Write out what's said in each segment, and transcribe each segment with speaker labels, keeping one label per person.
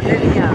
Speaker 1: ले लिया।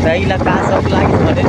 Speaker 1: दही लगा सब लाइट भरे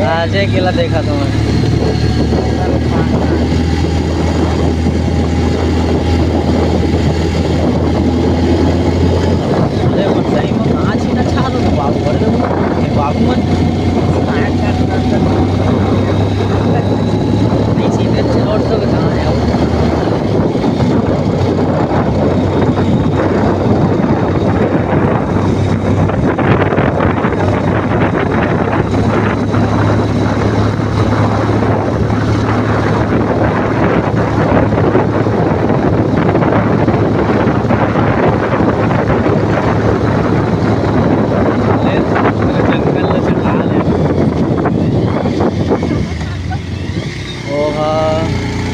Speaker 1: अजय किला देखा था मैं। अरे मत सही में आज ही ना छा दो बाबू भर दो ये बाबू मत नहीं सीधे रोड तो कहाँ है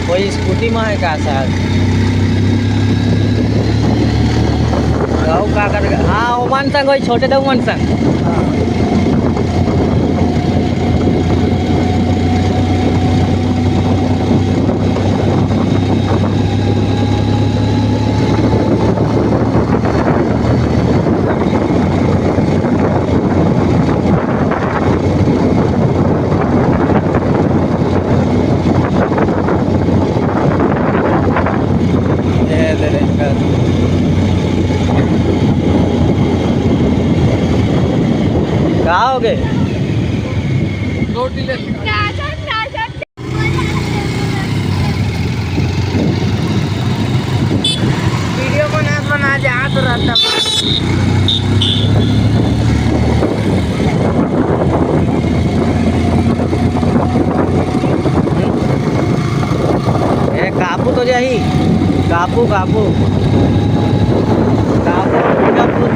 Speaker 1: कोई स्कूटी में है का साथ गाँव का कर हाँ वो मन संग वही छोटे दो मन संग कहाँ हो गए वीडियो बना जा तो रहता कापू तो जाही कापू कापू कापू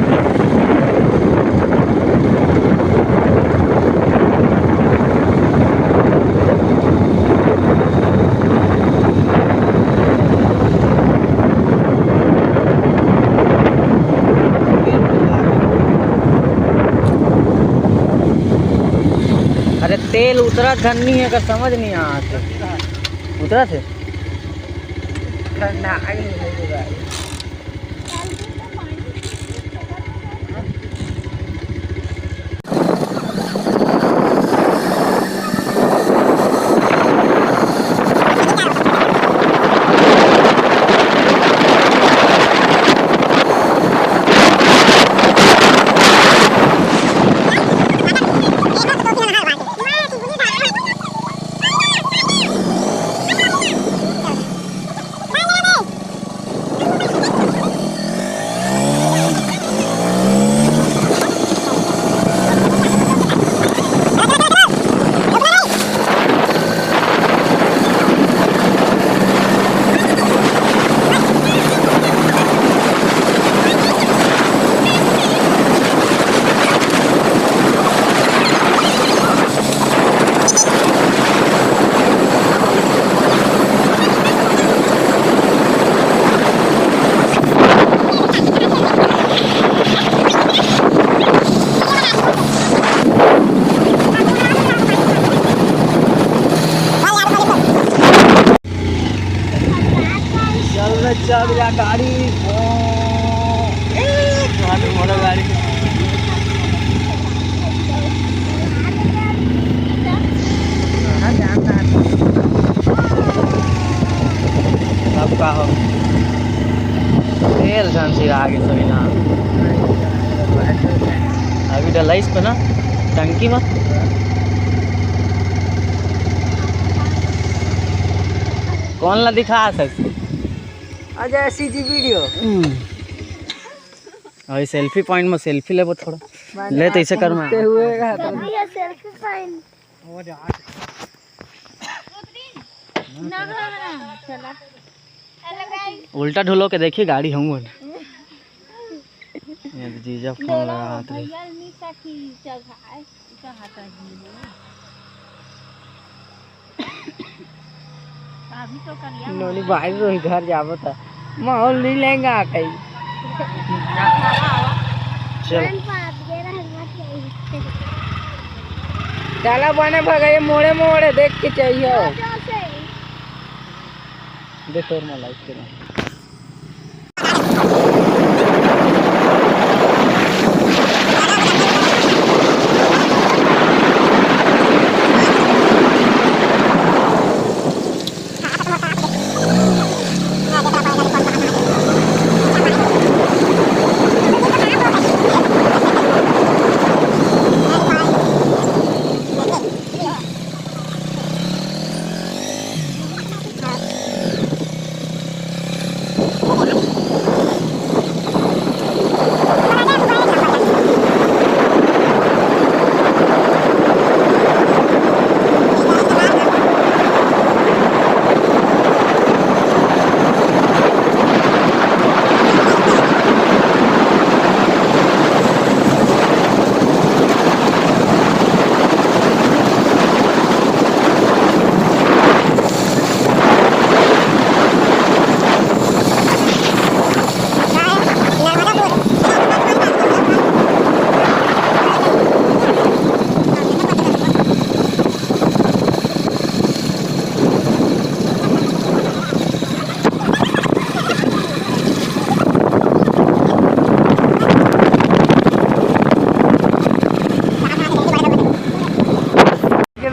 Speaker 1: अरे तेल उतरा धन्नी है का समझ नहीं आते उतरा थे ठंडा आई नहीं चल या गाड़ी मोरा गाड़ी सबका हो तेल से आगे सही ना अभी डला इस पे ना टंकी में कौन ला दिखा सकते
Speaker 2: अजय सीजी वीडियो
Speaker 1: और सेल्फी पॉइंट में सेल्फी ले थोड़ा ले तो ऐसे कर में
Speaker 2: हुए
Speaker 3: सेल्फी पॉइंट
Speaker 1: उल्टा ढुलो के देखिए गाड़ी होंगे ये जीजा फोन लगा हाथ में
Speaker 2: नोनी भाई रोही घर जाबो था माहौल नहीं लेंगे कहीं
Speaker 1: चल
Speaker 2: चला बने भगाइए मोड़े मोड़े देख के चाहिए
Speaker 1: देखो और मैं लाइक करूँ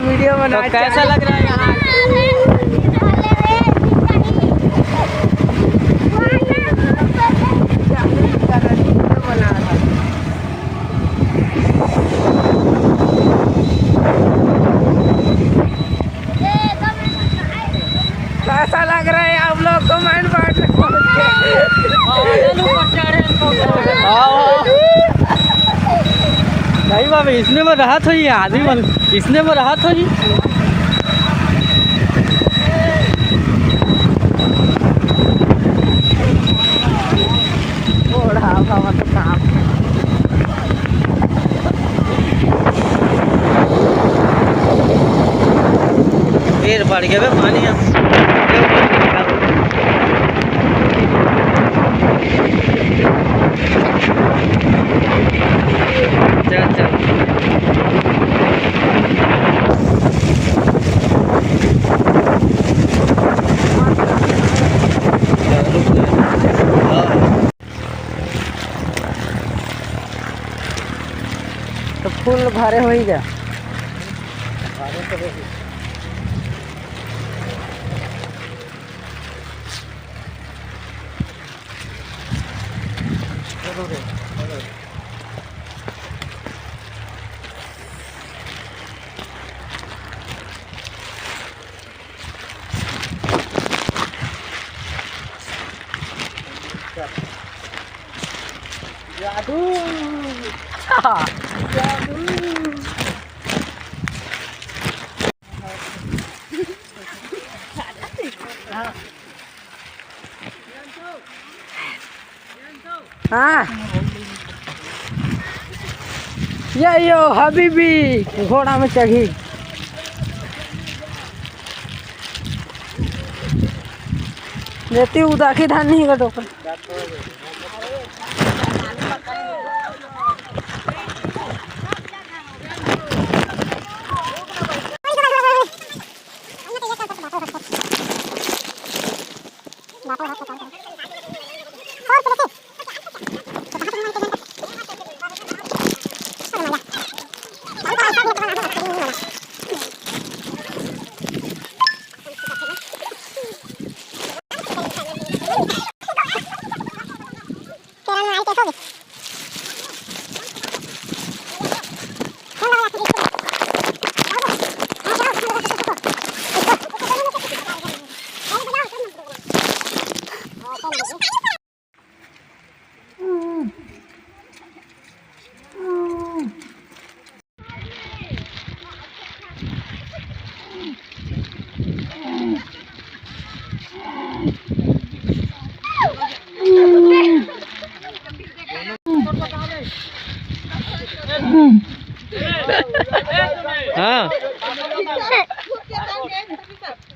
Speaker 2: वीडियो बना
Speaker 1: तो कैसा लग रहा है यहाँ
Speaker 2: कैसा लग रहा है आप लोग कमेंट बॉक्स में
Speaker 1: नहीं बाबा इसने में राहत हुई आदमी बन इसने में राहत हुई फिर बढ़ गया पानी चल चल
Speaker 2: तो फुल भरे हो ही जा जादू जादू हाँ यो हबीबी घोड़ा में चढ़ी देती उदाखी धान नहीं का टोकर
Speaker 3: बापू हाथ पकड़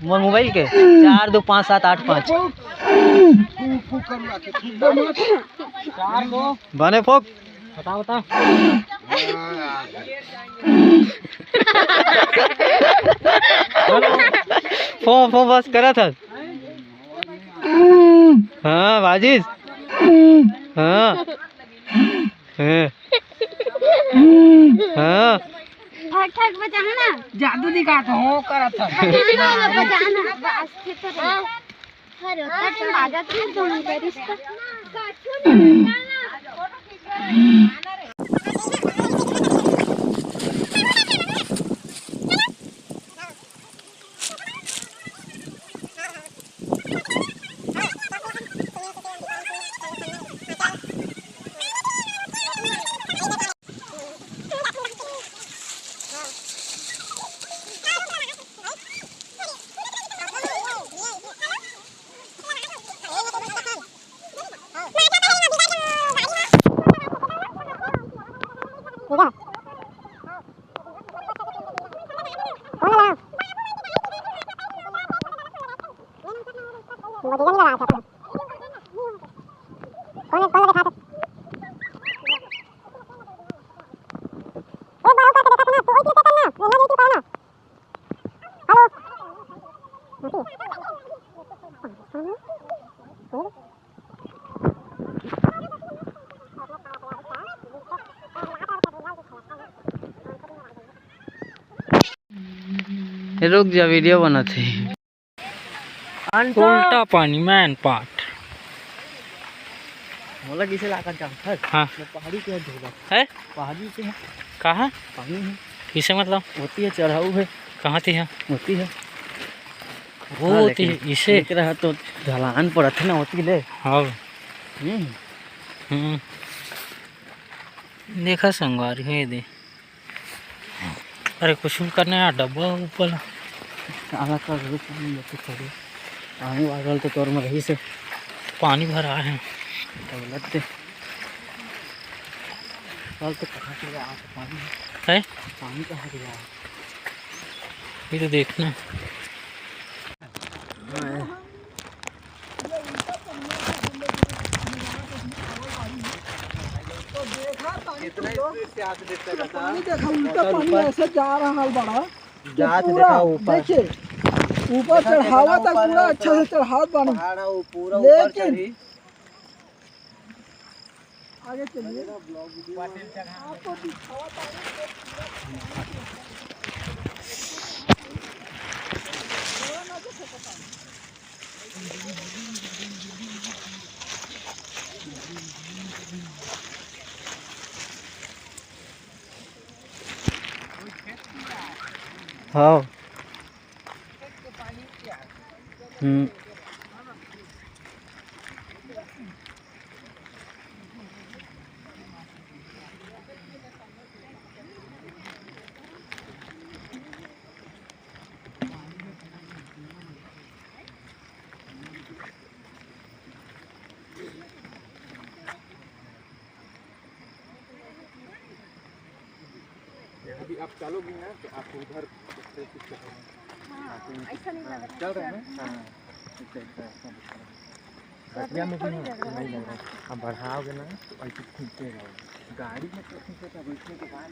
Speaker 1: मोर मोबाइल के 4 2 5 7 8 5 बने फोक बताओ बता फो बस करा था। हाँ बाजिश हाँ हाँ
Speaker 3: ठक ठक बजाना ना
Speaker 2: जादू दिखाता हूँ करा था
Speaker 3: बजाना बस तो अरे तुम बाजा तो दोनों का रिश्ता
Speaker 1: रुक जा वीडियो बना थे।
Speaker 2: उल्टा पानी मैन पाट
Speaker 1: मोला किसे लाकर जाम था।
Speaker 2: हाँ
Speaker 1: पहाड़ी के धोला
Speaker 2: है
Speaker 1: पहाड़ी से
Speaker 2: कहाँ
Speaker 1: पानी है
Speaker 2: किसे मतलब
Speaker 1: होती है चढ़ाऊ है
Speaker 2: कहाँ थी है
Speaker 1: होती है
Speaker 2: वो होती है इसे
Speaker 1: देख रहा तो ढलान पर थे ना होती ले।
Speaker 2: हाँ
Speaker 1: हम्म
Speaker 2: देखा संगवारी है दे अरे कुछ भी करने यार डब्बा ऊपर
Speaker 1: आला कर रुक लेके चले पानी वागल तो तोर में रही से
Speaker 2: पानी भरा है
Speaker 1: दौलत दे कल तो कहाँ से आ पानी
Speaker 2: है
Speaker 1: पानी कहाँ गया
Speaker 2: ये तो देखना
Speaker 4: पानी देखा उल्टा पानी ऐसे जा रहा है बड़ा
Speaker 1: जात
Speaker 4: पूरा
Speaker 1: देखा ऊपर
Speaker 4: देखिए ऊपर चढ़ावा तक पूरा अच्छा से चढ़ावा पानी
Speaker 1: पूरा ऊपर
Speaker 4: लेकिन
Speaker 1: चढ़ी
Speaker 4: आगे चलिए
Speaker 1: हाँ
Speaker 4: अभी आप चलोगी ना तो आपको उधर ऐसा नहीं लग रहा चल रहे हैं ना घटिया में भी नहीं लग रहा आप बढ़ाओगे ना तो ऐसे खींचेगा गाड़ी में तो खींचेगा बैठने के बाद